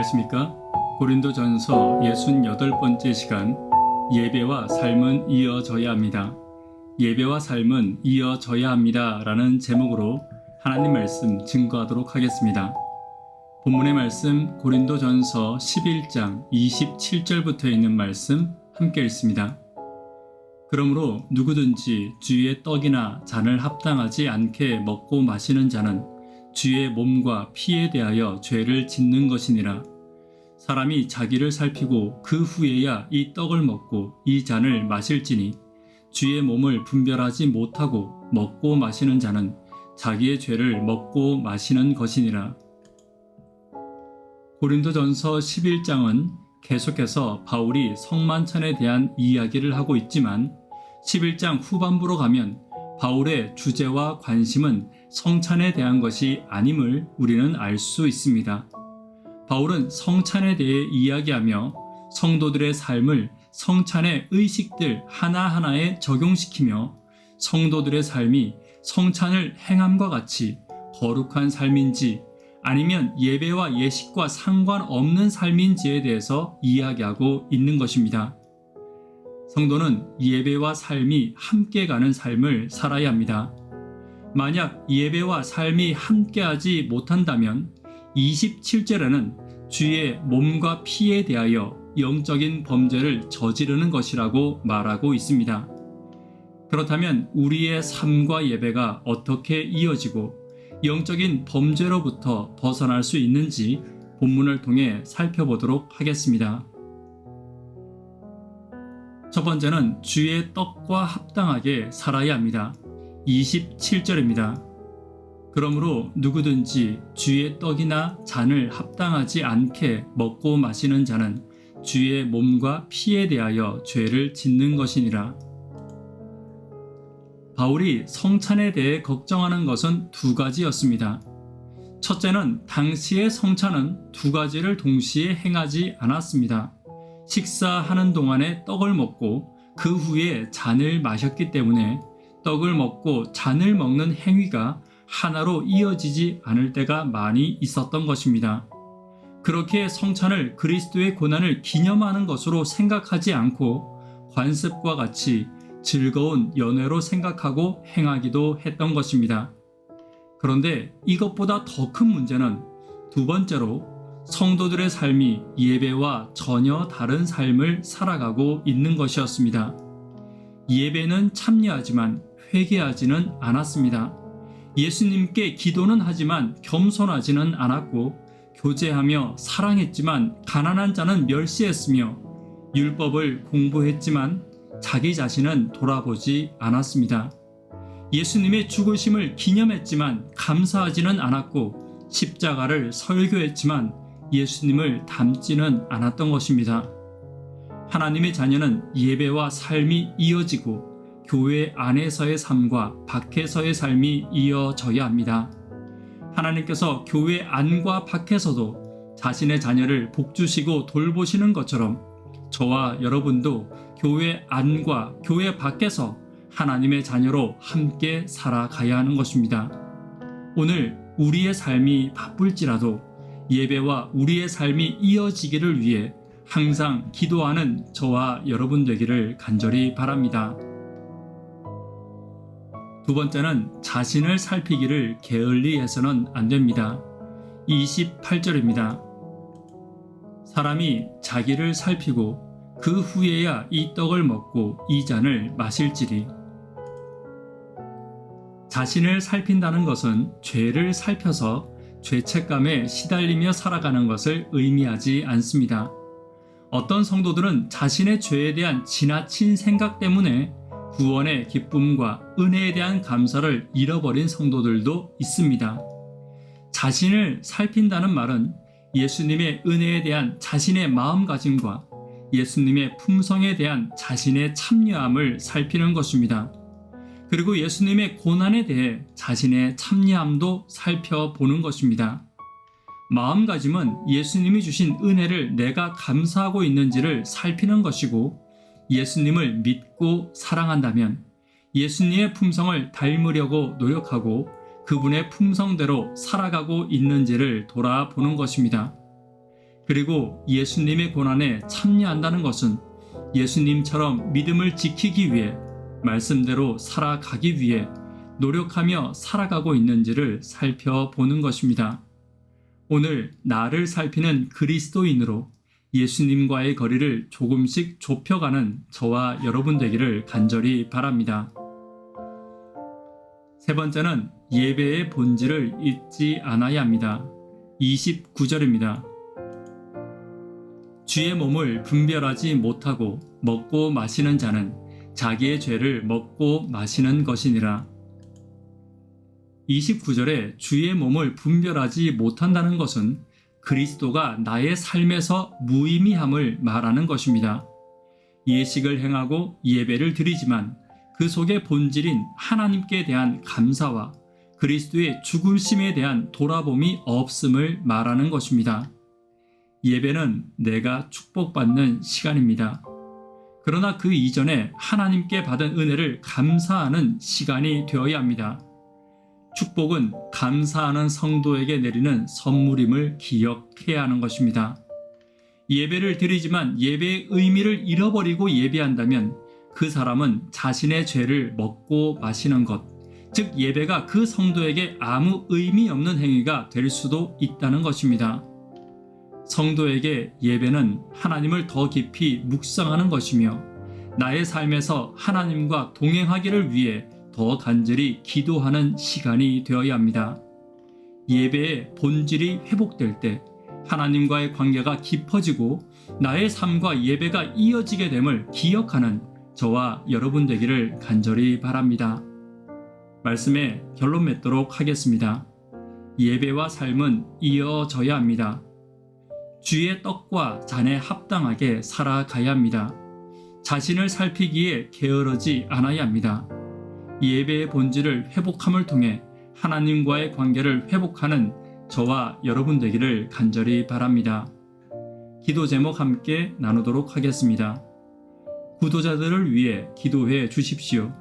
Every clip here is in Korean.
안녕하십니까? 고린도전서 68번째 시간, 예배와 삶은 이어져야 합니다. 예배와 삶은 이어져야 합니다 라는 제목으로 하나님 말씀 증거하도록 하겠습니다. 본문의 말씀 고린도전서 11장 27절부터 있는 말씀 함께 읽습니다. 그러므로 누구든지 주의 떡이나 잔을 합당하지 않게 먹고 마시는 자는 주의 몸과 피에 대하여 죄를 짓는 것이니라. 사람이 자기를 살피고 그 후에야 이 떡을 먹고 이 잔을 마실지니 주의 몸을 분별하지 못하고 먹고 마시는 자는 자기의 죄를 먹고 마시는 것이니라. 고린도전서 11장은 계속해서 바울이 성만찬에 대한 이야기를 하고 있지만 11장 후반부로 가면 바울의 주제와 관심은 성찬에 대한 것이 아님을 우리는 알 수 있습니다. 바울은 성찬에 대해 이야기하며 성도들의 삶을 성찬의 의식들 하나하나에 적용시키며 성도들의 삶이 성찬을 행함과 같이 거룩한 삶인지 아니면 예배와 예식과 상관없는 삶인지에 대해서 이야기하고 있는 것입니다. 성도는 예배와 삶이 함께 가는 삶을 살아야 합니다. 만약 예배와 삶이 함께하지 못한다면 27절에는 주의 몸과 피에 대하여 영적인 범죄를 저지르는 것이라고 말하고 있습니다. 그렇다면 우리의 삶과 예배가 어떻게 이어지고 영적인 범죄로부터 벗어날 수 있는지 본문을 통해 살펴보도록 하겠습니다. 첫 번째는 주의 떡과 합당하게 살아야 합니다. 27절입니다. 그러므로 누구든지 주의 떡이나 잔을 합당하지 않게 먹고 마시는 자는 주의 몸과 피에 대하여 죄를 짓는 것이니라. 바울이 성찬에 대해 걱정하는 것은 두 가지였습니다. 첫째는 당시의 성찬은 두 가지를 동시에 행하지 않았습니다. 식사하는 동안에 떡을 먹고 그 후에 잔을 마셨기 때문에 떡을 먹고 잔을 먹는 행위가 하나로 이어지지 않을 때가 많이 있었던 것입니다. 그렇게 성찬을 그리스도의 고난을 기념하는 것으로 생각하지 않고 관습과 같이 즐거운 연회로 생각하고 행하기도 했던 것입니다. 그런데 이것보다 더 큰 문제는 두 번째로 성도들의 삶이 예배와 전혀 다른 삶을 살아가고 있는 것이었습니다. 예배는 참여하지만 회개하지는 않았습니다. 예수님께 기도는 하지만 겸손하지는 않았고 교제하며 사랑했지만 가난한 자는 멸시했으며 율법을 공부했지만 자기 자신은 돌아보지 않았습니다. 예수님의 죽으심을 기념했지만 감사하지는 않았고 십자가를 설교했지만 예수님을 닮지는 않았던 것입니다. 하나님의 자녀는 예배와 삶이 이어지고 교회 안에서의 삶과 밖에서의 삶이 이어져야 합니다. 하나님께서 교회 안과 밖에서도 자신의 자녀를 복주시고 돌보시는 것처럼 저와 여러분도 교회 안과 교회 밖에서 하나님의 자녀로 함께 살아가야 하는 것입니다. 오늘 우리의 삶이 바쁠지라도 예배와 우리의 삶이 이어지기를 위해 항상 기도하는 저와 여러분 되기를 간절히 바랍니다. 두 번째는 자신을 살피기를 게을리 해서는 안 됩니다. 28절입니다. 사람이 자기를 살피고 그 후에야 이 떡을 먹고 이 잔을 마실지리. 자신을 살핀다는 것은 죄를 살펴서 죄책감에 시달리며 살아가는 것을 의미하지 않습니다. 어떤 성도들은 자신의 죄에 대한 지나친 생각 때문에 구원의 기쁨과 은혜에 대한 감사를 잃어버린 성도들도 있습니다. 자신을 살핀다는 말은 예수님의 은혜에 대한 자신의 마음가짐과 예수님의 품성에 대한 자신의 참여함을 살피는 것입니다. 그리고 예수님의 고난에 대해 자신의 참여함도 살펴보는 것입니다. 마음가짐은 예수님이 주신 은혜를 내가 감사하고 있는지를 살피는 것이고 예수님을 믿고 사랑한다면 예수님의 품성을 닮으려고 노력하고 그분의 품성대로 살아가고 있는지를 돌아보는 것입니다. 그리고 예수님의 고난에 참여한다는 것은 예수님처럼 믿음을 지키기 위해 말씀대로 살아가기 위해 노력하며 살아가고 있는지를 살펴보는 것입니다. 오늘 나를 살피는 그리스도인으로 예수님과의 거리를 조금씩 좁혀가는 저와 여러분 되기를 간절히 바랍니다. 세 번째는 예배의 본질을 잊지 않아야 합니다. 29절입니다. 주의 몸을 분별하지 못하고 먹고 마시는 자는 자기의 죄를 먹고 마시는 것이니라. 29절에 주의 몸을 분별하지 못한다는 것은 그리스도가 나의 삶에서 무의미함을 말하는 것입니다. 예식을 행하고 예배를 드리지만 그 속의 본질인 하나님께 대한 감사와 그리스도의 죽으심에 대한 돌아봄이 없음을 말하는 것입니다. 예배는 내가 축복받는 시간입니다. 그러나 그 이전에 하나님께 받은 은혜를 감사하는 시간이 되어야 합니다. 축복은 감사하는 성도에게 내리는 선물임을 기억해야 하는 것입니다. 예배를 드리지만 예배의 의미를 잃어버리고 예배한다면 그 사람은 자신의 죄를 먹고 마시는 것, 즉 예배가 그 성도에게 아무 의미 없는 행위가 될 수도 있다는 것입니다. 성도에게 예배는 하나님을 더 깊이 묵상하는 것이며 나의 삶에서 하나님과 동행하기를 위해 더 간절히 기도하는 시간이 되어야 합니다. 예배의 본질이 회복될 때 하나님과의 관계가 깊어지고 나의 삶과 예배가 이어지게 됨을 기억하는 저와 여러분 되기를 간절히 바랍니다. 말씀에 결론 맺도록 하겠습니다. 예배와 삶은 이어져야 합니다. 주의 떡과 잔에 합당하게 살아가야 합니다. 자신을 살피기에 게으르지 않아야 합니다. 예배의 본질을 회복함을 통해 하나님과의 관계를 회복하는 저와 여러분 되기를 간절히 바랍니다. 기도 제목 함께 나누도록 하겠습니다. 구도자들을 위해 기도해 주십시오.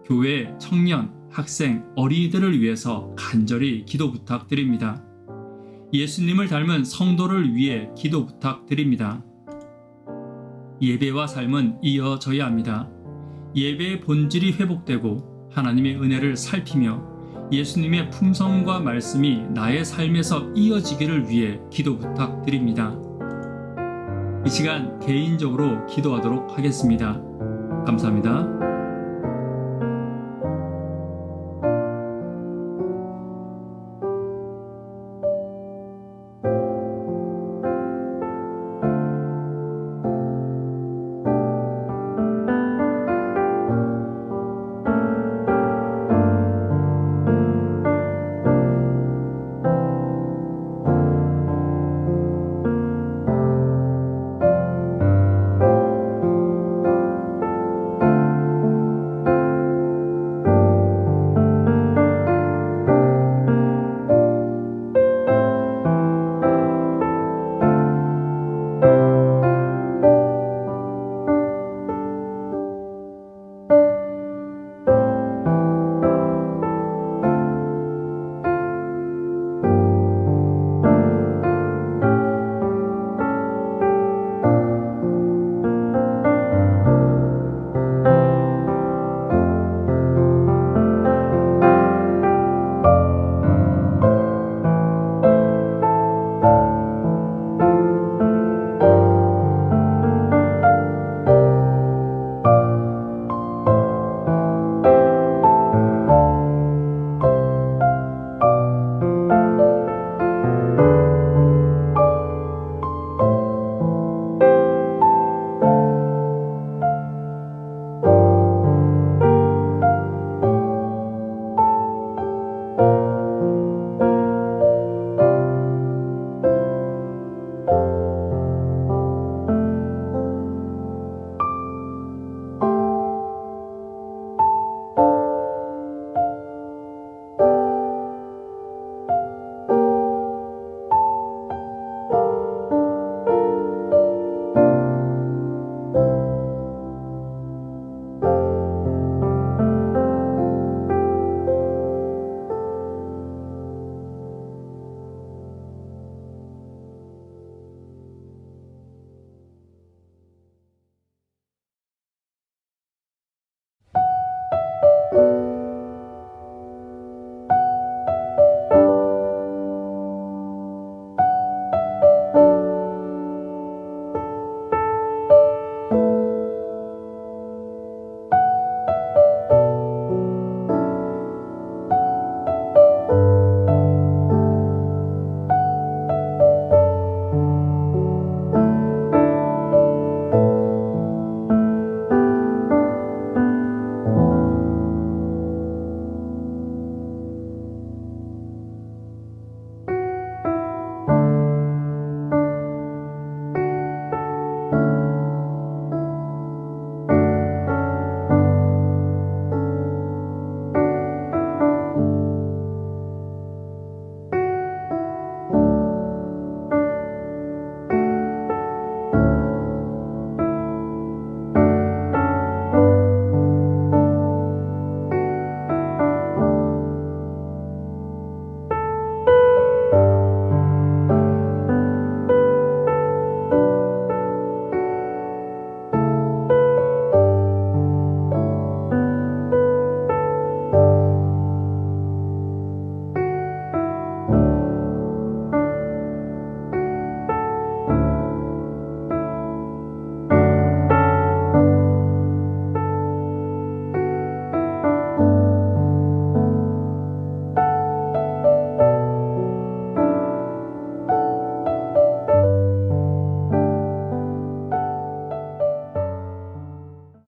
교회, 청년, 학생, 어린이들을 위해서 간절히 기도 부탁드립니다. 예수님을 닮은 성도를 위해 기도 부탁드립니다. 예배와 삶은 이어져야 합니다. 예배의 본질이 회복되고 하나님의 은혜를 살피며 예수님의 품성과 말씀이 나의 삶에서 이어지기를 위해 기도 부탁드립니다. 이 시간 개인적으로 기도하도록 하겠습니다. 감사합니다.